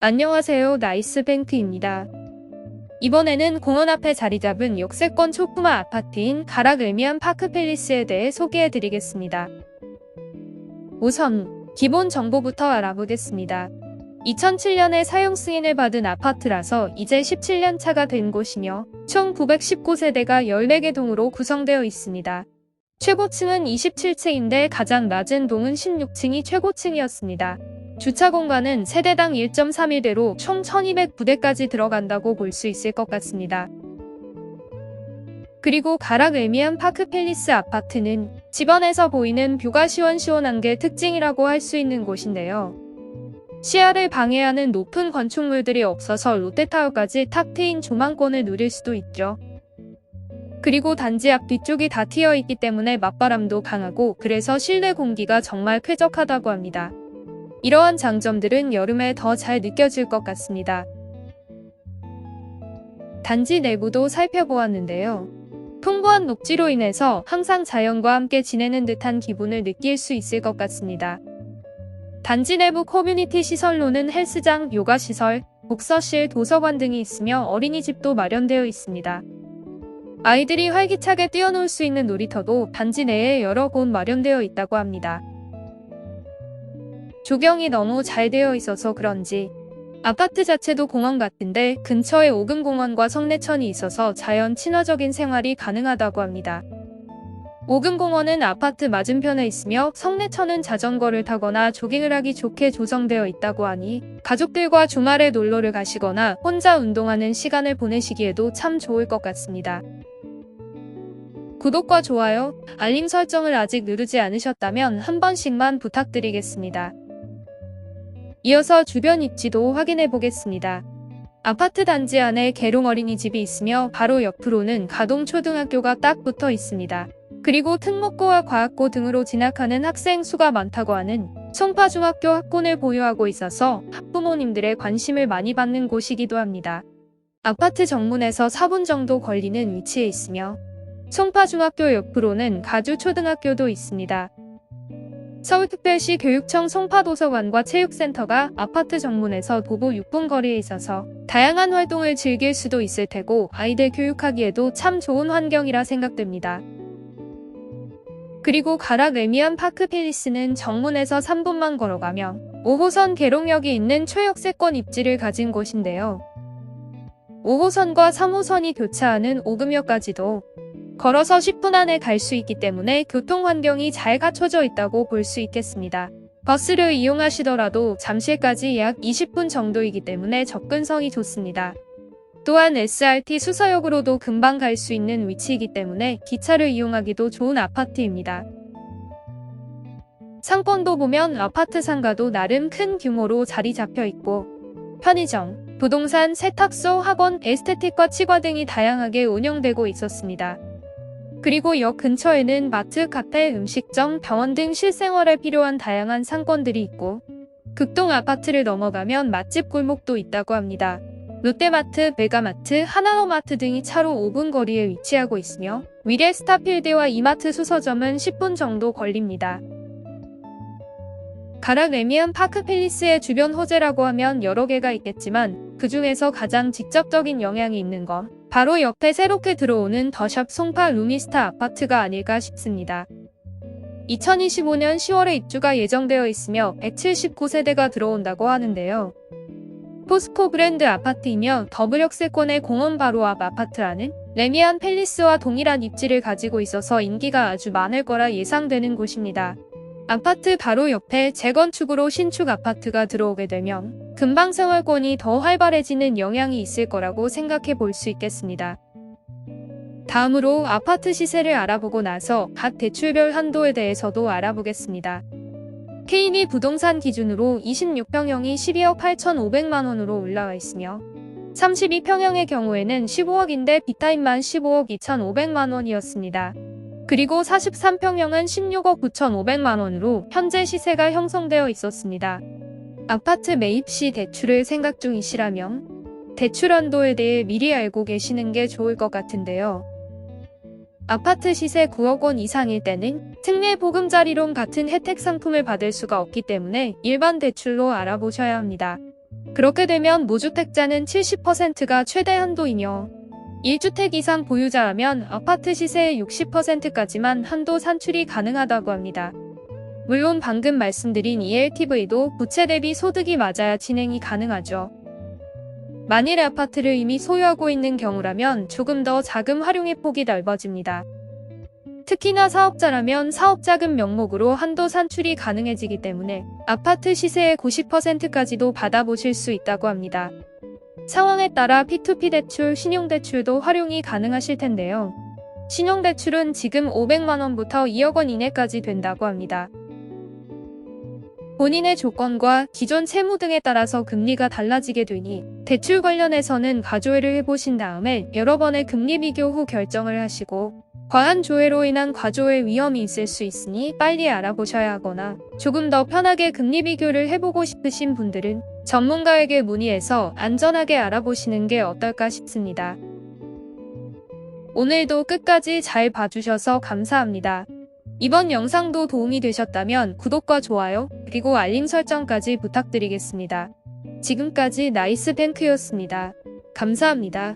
안녕하세요. 나이스뱅크입니다. 이번에는 공원 앞에 자리 잡은 역세권 초품화 아파트인 가락 을미안 파크팰리스에 대해 소개해드리겠습니다. 우선 기본 정보부터 알아보겠습니다. 2007년에 사용 승인을 받은 아파트라서 이제 17년 차가 된 곳이며 총 919세대가 14개 동으로 구성되어 있습니다. 최고층은 27층인데 가장 낮은 동은 16층이 최고층이었습니다. 주차 공간은 세대당 1.31대로 총 1209대까지 들어간다고 볼 수 있을 것 같습니다. 그리고 가락 을미안 파크팰리스 아파트는 집안에서 보이는 뷰가 시원시원한 게 특징이라고 할 수 있는 곳인데요. 시야를 방해하는 높은 건축물들이 없어서 롯데타워까지 탁 트인 조망권을 누릴 수도 있죠. 그리고 단지 앞 뒤쪽이 다 트여있기 때문에 맞바람도 강하고 그래서 실내 공기가 정말 쾌적하다고 합니다. 이러한 장점들은 여름에 더 잘 느껴질 것 같습니다. 단지 내부도 살펴보았는데요. 풍부한 녹지로 인해서 항상 자연과 함께 지내는 듯한 기분을 느낄 수 있을 것 같습니다. 단지 내부 커뮤니티 시설로는 헬스장, 요가시설, 독서실, 도서관 등이 있으며 어린이집도 마련되어 있습니다. 아이들이 활기차게 뛰어놀 수 있는 놀이터도 단지 내에 여러 곳 마련되어 있다고 합니다. 조경이 너무 잘 되어 있어서 그런지 아파트 자체도 공원 같은데 근처에 오금공원과 성내천이 있어서 자연 친화적인 생활이 가능하다고 합니다. 오금공원은 아파트 맞은편에 있으며 성내천은 자전거를 타거나 조깅을 하기 좋게 조성되어 있다고 하니 가족들과 주말에 놀러를 가시거나 혼자 운동하는 시간을 보내시기에도 참 좋을 것 같습니다. 구독과 좋아요, 알림 설정을 아직 누르지 않으셨다면 한 번씩만 부탁드리겠습니다. 이어서 주변 입지도 확인해 보겠습니다. 아파트 단지 안에 계룡 어린이집이 있으며 바로 옆으로는 가동초등학교가 딱 붙어 있습니다. 그리고 특목고와 과학고 등으로 진학하는 학생 수가 많다고 하는 송파중학교 학군을 보유하고 있어서 학부모님들의 관심을 많이 받는 곳이기도 합니다. 아파트 정문에서 4분 정도 걸리는 위치에 있으며 송파중학교 옆으로는 가주초등학교도 있습니다. 서울특별시 교육청 송파도서관과 체육센터가 아파트 정문에서 도보 6분 거리에 있어서 다양한 활동을 즐길 수도 있을 테고 아이들 교육하기에도 참 좋은 환경이라 생각됩니다. 그리고 가락 을미안 파크팰리스는 정문에서 3분만 걸어가면 5호선 계룡역이 있는 초역세권 입지를 가진 곳인데요. 5호선과 3호선이 교차하는 오금역까지도 걸어서 10분 안에 갈 수 있기 때문에 교통 환경이 잘 갖춰져 있다고 볼 수 있겠습니다. 버스를 이용하시더라도 잠실까지 약 20분 정도이기 때문에 접근성이 좋습니다. 또한 SRT 수서역으로도 금방 갈 수 있는 위치이기 때문에 기차를 이용하기도 좋은 아파트입니다. 상권도 보면 아파트 상가도 나름 큰 규모로 자리 잡혀 있고 편의점, 부동산, 세탁소, 학원, 에스테틱과 치과 등이 다양하게 운영되고 있었습니다. 그리고 역 근처에는 마트, 카페, 음식점, 병원 등 실생활에 필요한 다양한 상권들이 있고 극동 아파트를 넘어가면 맛집 골목도 있다고 합니다. 롯데마트, 메가마트, 하나로마트 등이 차로 5분 거리에 위치하고 있으며 위례 스타필드와 이마트 수서점은 10분 정도 걸립니다. 가락 을미안 파크팰리스의 주변 호재라고 하면 여러 개가 있겠지만 그 중에서 가장 직접적인 영향이 있는 건 바로 옆에 새롭게 들어오는 더샵 송파 루미스타 아파트가 아닐까 싶습니다. 2025년 10월에 입주가 예정되어 있으며 179세대가 들어온다고 하는데요. 포스코 브랜드 아파트이며 더블역세권의 공원 바로 앞 아파트라는 레미안 팰리스와 동일한 입지를 가지고 있어서 인기가 아주 많을 거라 예상되는 곳입니다. 아파트 바로 옆에 재건축으로 신축 아파트가 들어오게 되면 근방 생활권이 더 활발해지는 영향이 있을 거라고 생각해 볼 수 있겠습니다. 다음으로 아파트 시세를 알아보고 나서 각 대출별 한도에 대해서도 알아보겠습니다. KB 부동산 기준으로 26평형이 12억 8,500만원으로 올라와 있으며 32평형의 경우에는 15억인데 비타임만 15억 2,500만원이었습니다. 그리고 43평형은 16억 9,500만원으로 현재 시세가 형성되어 있었습니다. 아파트 매입 시 대출을 생각 중이시라면 대출 한도에 대해 미리 알고 계시는 게 좋을 것 같은데요. 아파트 시세 9억 원 이상일 때는 특례 보금자리론 같은 혜택 상품을 받을 수가 없기 때문에 일반 대출로 알아보셔야 합니다. 그렇게 되면 무주택자는 70%가 최대 한도이며 1주택 이상 보유자라면 아파트 시세의 60%까지만 한도 산출이 가능하다고 합니다. 물론 방금 말씀드린 ELTV도 부채 대비 소득이 맞아야 진행이 가능하죠. 만일 아파트를 이미 소유하고 있는 경우라면 조금 더 자금 활용의 폭이 넓어집니다. 특히나 사업자라면 사업자금 명목으로 한도 산출이 가능해지기 때문에 아파트 시세의 90%까지도 받아보실 수 있다고 합니다. 상황에 따라 P2P 대출, 신용대출도 활용이 가능하실 텐데요. 신용대출은 지금 500만원부터 2억원 이내까지 된다고 합니다. 본인의 조건과 기존 채무 등에 따라서 금리가 달라지게 되니 대출 관련해서는 가조회를 해보신 다음에 여러 번의 금리 비교 후 결정을 하시고 과한 조회로 인한 과조회 위험이 있을 수 있으니 빨리 알아보셔야 하거나 조금 더 편하게 금리 비교를 해보고 싶으신 분들은 전문가에게 문의해서 안전하게 알아보시는 게 어떨까 싶습니다. 오늘도 끝까지 잘 봐주셔서 감사합니다. 이번 영상도 도움이 되셨다면 구독과 좋아요, 그리고 알림 설정까지 부탁드리겠습니다. 지금까지 나이스뱅크였습니다. 감사합니다.